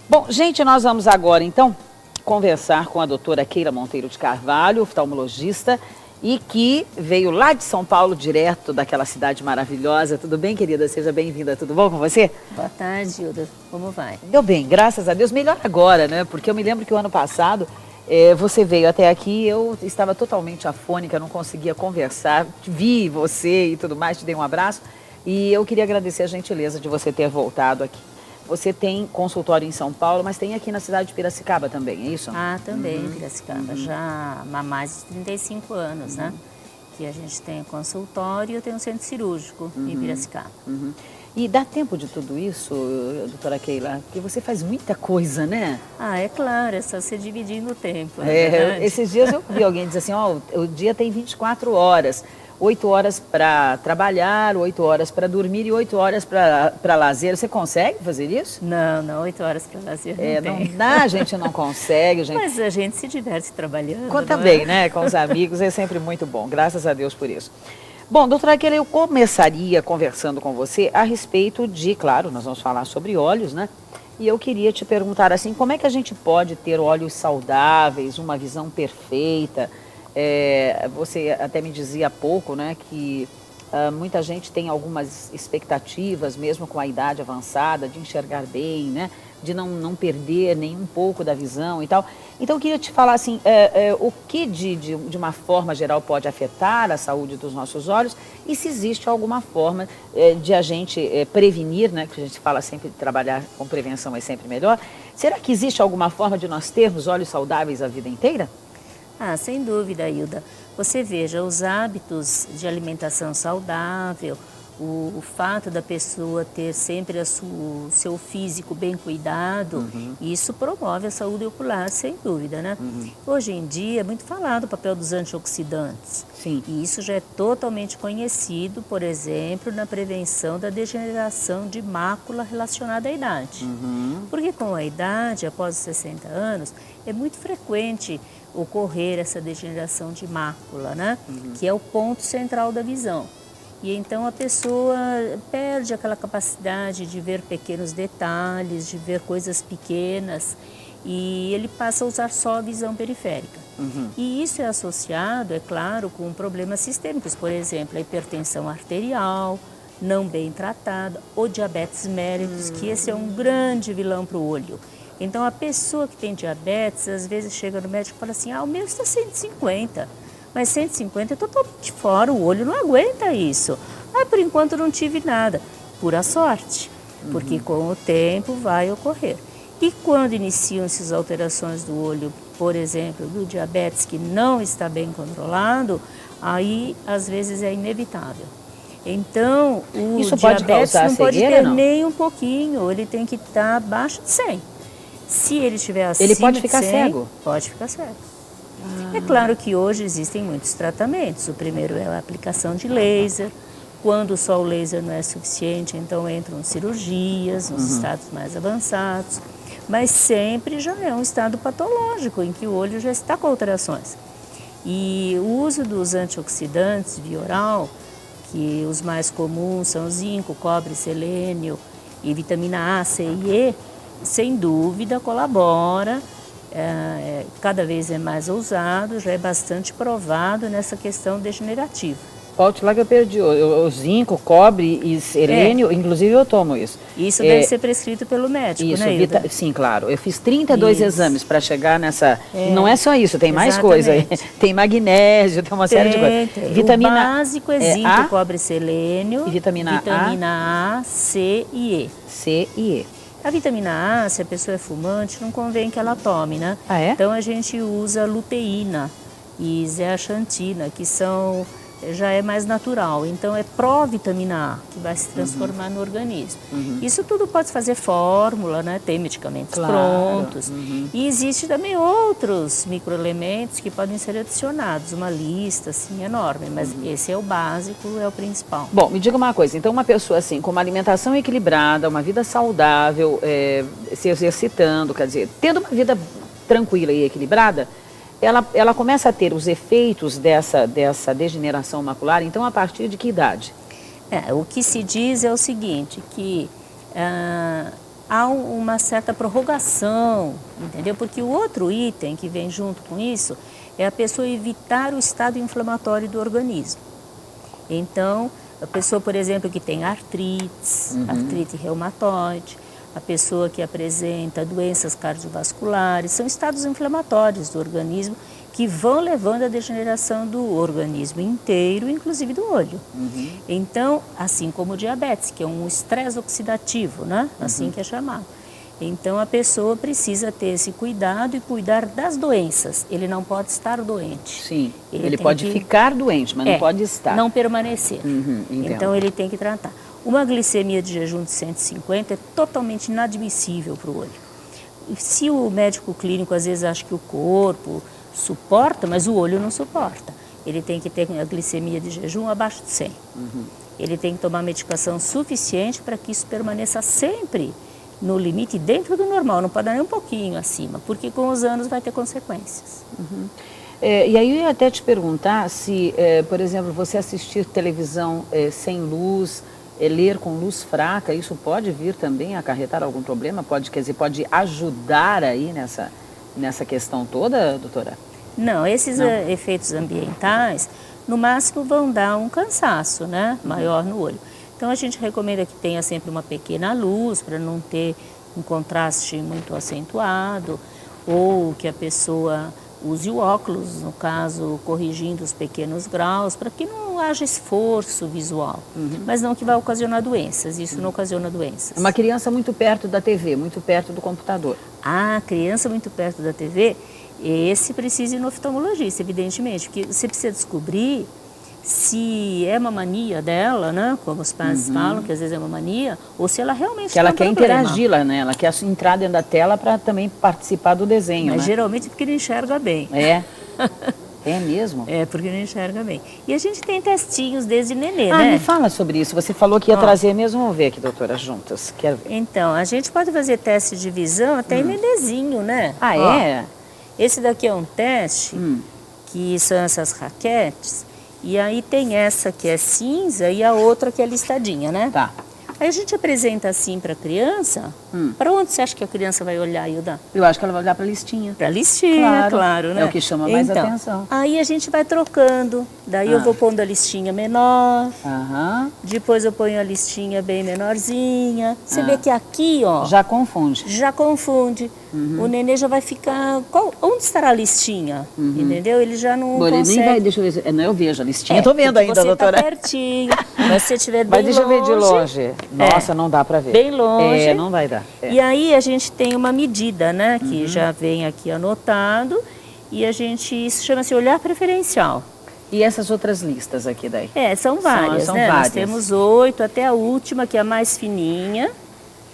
Bom, gente, nós vamos agora, então, conversar com a doutora Keila Monteiro de Carvalho, oftalmologista, e que veio lá de São Paulo, direto daquela cidade maravilhosa. Tudo bem, querida? Seja bem-vinda. Tudo bom com você? Boa tarde, Hilda. Como vai? Deu bem, graças a Deus. Melhor agora, né? Porque eu me lembro que o ano passado você veio até aqui, eu estava totalmente afônica, não conseguia conversar. Vi você e tudo mais, te dei um abraço. E eu queria agradecer a gentileza de você ter voltado aqui. Você tem consultório em São Paulo, mas tem aqui na cidade de Piracicaba também, é isso? Ah, também em Piracicaba. Já há mais de 35 anos, né? Que a gente tem consultório e eu tenho um centro cirúrgico em Piracicaba. E dá tempo de tudo isso, doutora Keila? Porque você faz muita coisa, né? Ah, é claro, é só se dividir no tempo. Esses dias eu vi alguém dizer assim, ó, o dia tem 24 horas. 8 horas para trabalhar, 8 horas para dormir e 8 horas para lazer. Você consegue fazer isso? Não, 8 horas para lazer não tem. Não dá, a gente não consegue. Gente... Mas a gente se diverte trabalhando. Conta bem, né? Com os amigos é sempre muito bom, graças a Deus por isso. Bom, doutora Keila, eu começaria conversando com você a respeito de, claro, nós vamos falar sobre óleos, né? E eu queria te perguntar assim, como é que a gente pode ter óleos saudáveis, uma visão perfeita? Você até me dizia há pouco, né, que muita gente tem algumas expectativas, mesmo com a idade avançada, de enxergar bem, né, de não perder nem um pouco da visão e tal. Então, eu queria te falar assim, o que de uma forma geral pode afetar a saúde dos nossos olhos e se existe alguma forma de a gente prevenir, né, que a gente fala sempre de trabalhar com prevenção é sempre melhor. Será que existe alguma forma de nós termos olhos saudáveis a vida inteira? Ah, sem dúvida, Hilda. Você veja, os hábitos de alimentação saudável, o fato da pessoa ter sempre o seu físico bem cuidado, isso promove a saúde ocular, sem dúvida, né? Hoje em dia é muito falado o papel dos antioxidantes. Sim. E isso já é totalmente conhecido, por exemplo, na prevenção da degeneração de mácula relacionada à idade. Porque com a idade, após os 60 anos, é muito frequente ocorrer essa degeneração de mácula, né? Que é o ponto central da visão. E então a pessoa perde aquela capacidade de ver pequenos detalhes, de ver coisas pequenas, e ele passa a usar só a visão periférica. E isso é associado, é claro, com problemas sistêmicos, por exemplo, a hipertensão arterial, não bem tratada, ou diabetes mellitus, que esse é um grande vilão para o olho. Então, a pessoa que tem diabetes, às vezes chega no médico e fala assim, o meu está 150, mas 150 é totalmente fora, o olho não aguenta isso. Por enquanto não tive nada. Pura sorte, porque com o tempo vai ocorrer. E quando iniciam essas alterações do olho, por exemplo, do diabetes que não está bem controlado, aí às vezes é inevitável. Então, o isso diabetes não pode cegueira, ter não? nem um pouquinho, ele tem que estar abaixo de 100. Se ele estiver acima ele pode ficar de 100, cego? Pode ficar cego. É claro que hoje existem muitos tratamentos. O primeiro é a aplicação de laser. Quando só o laser não é suficiente, então entram cirurgias, nos estados mais avançados. Mas sempre já é um estado patológico, em que o olho já está com alterações. E o uso dos antioxidantes via oral, que os mais comuns são zinco, cobre, selênio e vitamina A, C e E, sem dúvida colabora, cada vez é mais ousado, já é bastante provado nessa questão degenerativa. Volte lá que eu perdi. O zinco, cobre e selênio, inclusive eu tomo isso. Isso deve ser prescrito pelo médico, isso, né, Hilda? Sim, claro. Eu fiz 32 exames para chegar nessa... Não é só isso, tem mais Exatamente. coisa. Tem magnésio, tem uma série de coisas. Tem. Vitamina O básico é zinco, A, cobre, selênio, e vitamina A, C e E. C e E. A vitamina A, se a pessoa é fumante, não convém que ela tome, né? Ah, é? Então a gente usa luteína e zeaxantina, que já é mais natural. Então é provitamina A, que vai se transformar no organismo. Isso tudo pode fazer fórmula, né? Tem medicamentos prontos. E existe também outros microelementos que podem ser adicionados, uma lista assim enorme, mas esse é o básico, é o principal. Bom, me diga uma coisa, então uma pessoa assim, com uma alimentação equilibrada, uma vida saudável, se exercitando, quer dizer, tendo uma vida tranquila e equilibrada, ela começa a ter os efeitos dessa degeneração macular, então a partir de que idade? O que se diz é o seguinte, que há uma certa prorrogação, entendeu? Porque o outro item que vem junto com isso é a pessoa evitar o estado inflamatório do organismo. Então, a pessoa, por exemplo, que tem artrites, artrite reumatoide, a pessoa que apresenta doenças cardiovasculares, são estados inflamatórios do organismo que vão levando à degeneração do organismo inteiro, inclusive do olho. Então, assim como o diabetes, que é um estresse oxidativo, né? Assim que é chamado. Então, a pessoa precisa ter esse cuidado e cuidar das doenças. Ele não pode estar doente. Sim, ele pode ficar doente, mas não pode estar. Não permanecer. Então, ele tem que tratar. Uma glicemia de jejum de 150 é totalmente inadmissível para o olho. Se o médico clínico, às vezes, acha que o corpo suporta, mas o olho não suporta. Ele tem que ter a glicemia de jejum abaixo de 100. Ele tem que tomar medicação suficiente para que isso permaneça sempre no limite dentro do normal, não pode dar nem um pouquinho acima, porque com os anos vai ter consequências. E aí eu ia até te perguntar se, por exemplo, você assistir televisão sem luz, ler com luz fraca, isso pode vir também a acarretar algum problema? Pode, quer dizer, pode ajudar aí nessa questão toda, doutora? Não, esses efeitos ambientais, no máximo vão dar um cansaço, né, maior no olho. Então a gente recomenda que tenha sempre uma pequena luz para não ter um contraste muito acentuado, ou que a pessoa use o óculos, no caso, corrigindo os pequenos graus, para que não haja esforço visual, mas não que vai ocasionar doenças, isso não ocasiona doenças. Uma criança muito perto da TV, muito perto do computador. Ah, criança muito perto da TV, esse precisa ir no oftalmologista, evidentemente, porque você precisa descobrir se é uma mania dela, né, como os pais falam, que às vezes é uma mania, ou se ela realmente que ela tem um quer interagir lá, né? Ela quer entrar dentro da tela para também participar do desenho, mas né? geralmente porque não enxerga bem. É? É mesmo? É, porque não enxerga bem. E a gente tem testinhos desde nenê, né? Me fala sobre isso. Você falou que ia trazer mesmo. Vamos ver aqui, doutora, juntas. Quero ver. Então, a gente pode fazer teste de visão até em nenezinho, né? Ah, Ó, é? esse daqui é um teste, que são essas raquetes, e aí tem essa que é cinza e a outra que é listadinha, né? Tá. Aí a gente apresenta assim para a criança. Para onde você acha que a criança vai olhar, Hilda? Eu acho que ela vai olhar para a listinha. Para a listinha, claro, né? É o que chama mais atenção. Aí a gente vai trocando. Daí eu vou pondo a listinha menor. Depois eu ponho a listinha bem menorzinha. Você vê que aqui, ó... Já confunde. Já confunde. O nenê já vai ficar... onde estará a listinha? Entendeu? Ele já não consegue... Ele nem vai... Deixa eu ver. Não, eu vejo a listinha. Estou vendo ainda, você doutora. Tá pertinho. Mas se você estiver bem longe... Mas deixa eu ver de longe. Nossa, não dá para ver. Bem longe. Não vai dar. E aí a gente tem uma medida, né? Que já vem aqui anotado. E a gente... Isso chama-se olhar preferencial. E essas outras listas aqui daí? São várias, são né? várias. Nós temos 8, até a última, que é a mais fininha.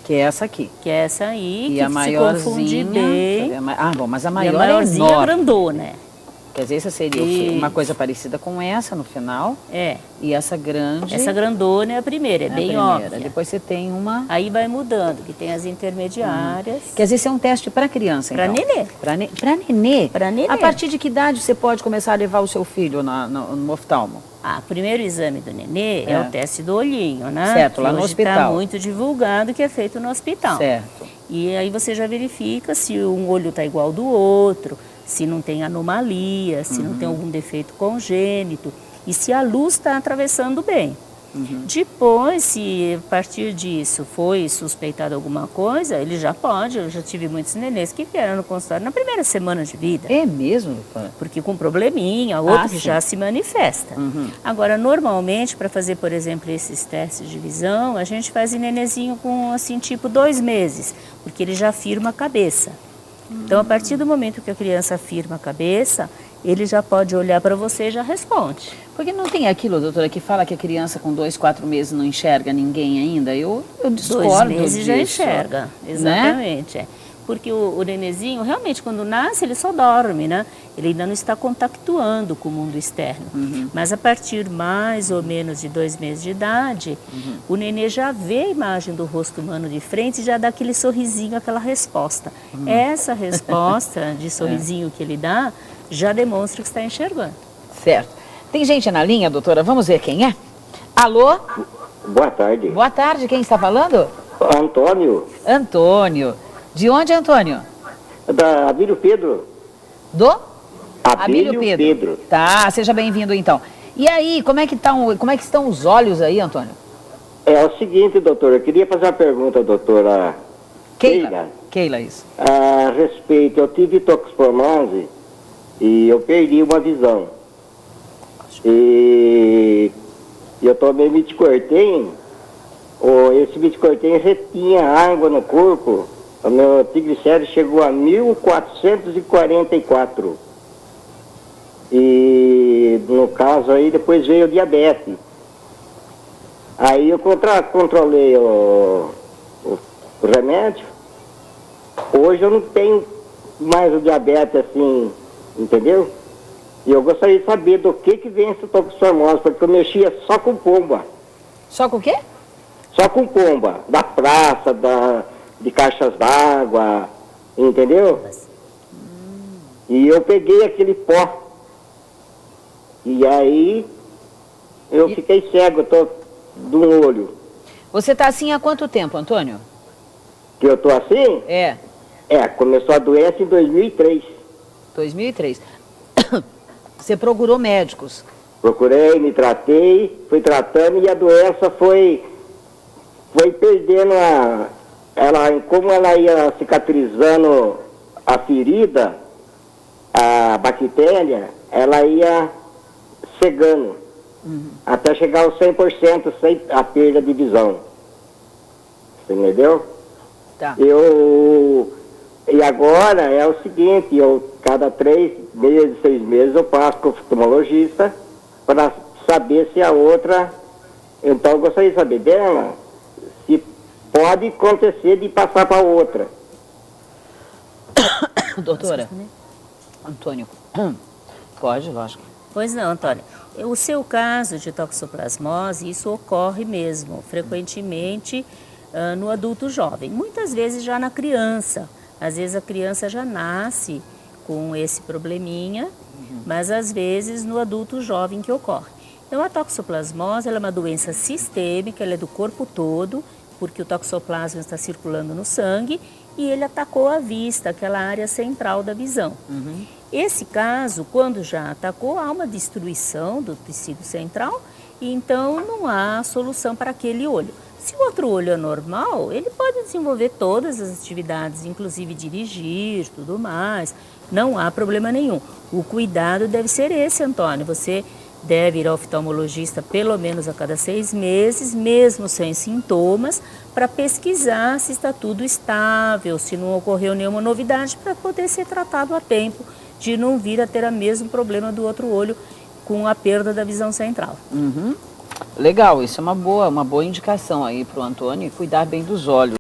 Que é essa aqui. Que é essa aí, e que a maiorzinha, se confunde bem. Bom, mas a E maior a maiorzinha é enorme. grandona, Quer dizer, essa seria uma coisa parecida com essa no final. E essa grande... Essa grandona é a primeira, é bem óbvia. Depois você tem uma... Aí vai mudando, que tem as intermediárias. Quer dizer, esse é um teste para criança, então? Para nenê. Para nenê? Para nenê. A partir de que idade você pode começar a levar o seu filho no oftalmo? O primeiro exame do nenê é o teste do olhinho, né? Certo, lá no hospital. Está muito divulgado que é feito no hospital. Certo. E aí você já verifica se um olho está igual do outro, se não tem anomalia, se não tem algum defeito congênito e se a luz está atravessando bem. Depois, se a partir disso foi suspeitado alguma coisa, ele já pode. Eu já tive muitos nenês que vieram no consultório na primeira semana de vida. É mesmo, doutora? Porque com probleminha, outro que já se manifesta. Agora, normalmente, para fazer, por exemplo, esses testes de visão, a gente faz em nenezinho com, assim, tipo 2 meses, porque ele já firma a cabeça. Então, a partir do momento que a criança firma a cabeça, ele já pode olhar para você e já responde. Porque não tem aquilo, doutora, que fala que a criança com 2, 4 meses não enxerga ninguém ainda? Eu discordo 2 meses disso. Já enxerga, exatamente. Né? Porque o nenezinho, realmente, quando nasce, ele só dorme, né? Ele ainda não está contactuando com o mundo externo. Mas a partir mais ou menos de 2 meses de idade, o nenê já vê a imagem do rosto humano de frente e já dá aquele sorrisinho, aquela resposta. Essa resposta de sorrisinho que ele dá já demonstra que está enxergando. Certo. Tem gente na linha, doutora? Vamos ver quem é? Alô? Boa tarde. Boa tarde, quem está falando? Antônio. Antônio. De onde, Antônio? Da Abílio Pedro. Do? Abílio Pedro. Tá, seja bem-vindo então. E aí, como é que estão os olhos aí, Antônio? É o seguinte, doutor, eu queria fazer uma pergunta, doutora Keila, isso. A respeito, eu tive toxoplasmose e eu perdi uma visão. E eu tomei Midcorten, esse Midcorten retinha água no corpo, o meu triglicérido chegou a 1444. E no caso aí depois veio o diabetes. Aí eu controlei o remédio. Hoje eu não tenho mais o diabetes assim, entendeu? E eu gostaria de saber do que vem essa toxoplasmose, porque eu mexia só com pomba. Só com o quê? Só com pomba, da praça, de caixas d'água, entendeu? E eu peguei aquele pó. E aí eu fiquei cego, de um olho. Você está assim há quanto tempo, Antônio? Que eu tô assim? É. Começou a doença em 2003. 2003. Você procurou médicos? Procurei, me tratei, fui tratando e a doença foi perdendo como ela ia cicatrizando a ferida, a bactéria, ela ia cegando, até chegar aos 100% sem a perda de visão. Você entendeu? Tá. E agora é o seguinte, cada 3 meses, 6 meses eu passo com o oftalmologista para saber se a outra, então eu gostaria de saber dela, se pode acontecer de passar para outra. Doutora, Antônio, pode, lógico. Pois não, Antônio. O seu caso de toxoplasmose, isso ocorre mesmo, frequentemente no adulto jovem. Muitas vezes já na criança. Às vezes a criança já nasce com esse probleminha, mas às vezes no adulto jovem que ocorre. Então a toxoplasmose ela é uma doença sistêmica, ela é do corpo todo, porque o toxoplasma está circulando no sangue e ele atacou a vista, aquela área central da visão. Esse caso, quando já atacou, há uma destruição do tecido central e então não há solução para aquele olho. Se o outro olho é normal, ele pode desenvolver todas as atividades, inclusive dirigir, tudo mais, não há problema nenhum. O cuidado deve ser esse, Antônio, você deve ir ao oftalmologista pelo menos a cada 6 meses, mesmo sem sintomas, para pesquisar se está tudo estável, se não ocorreu nenhuma novidade, para poder ser tratado a tempo, de não vir a ter o mesmo problema do outro olho com a perda da visão central. Legal, isso é uma boa indicação aí para o Antônio, cuidar bem dos olhos.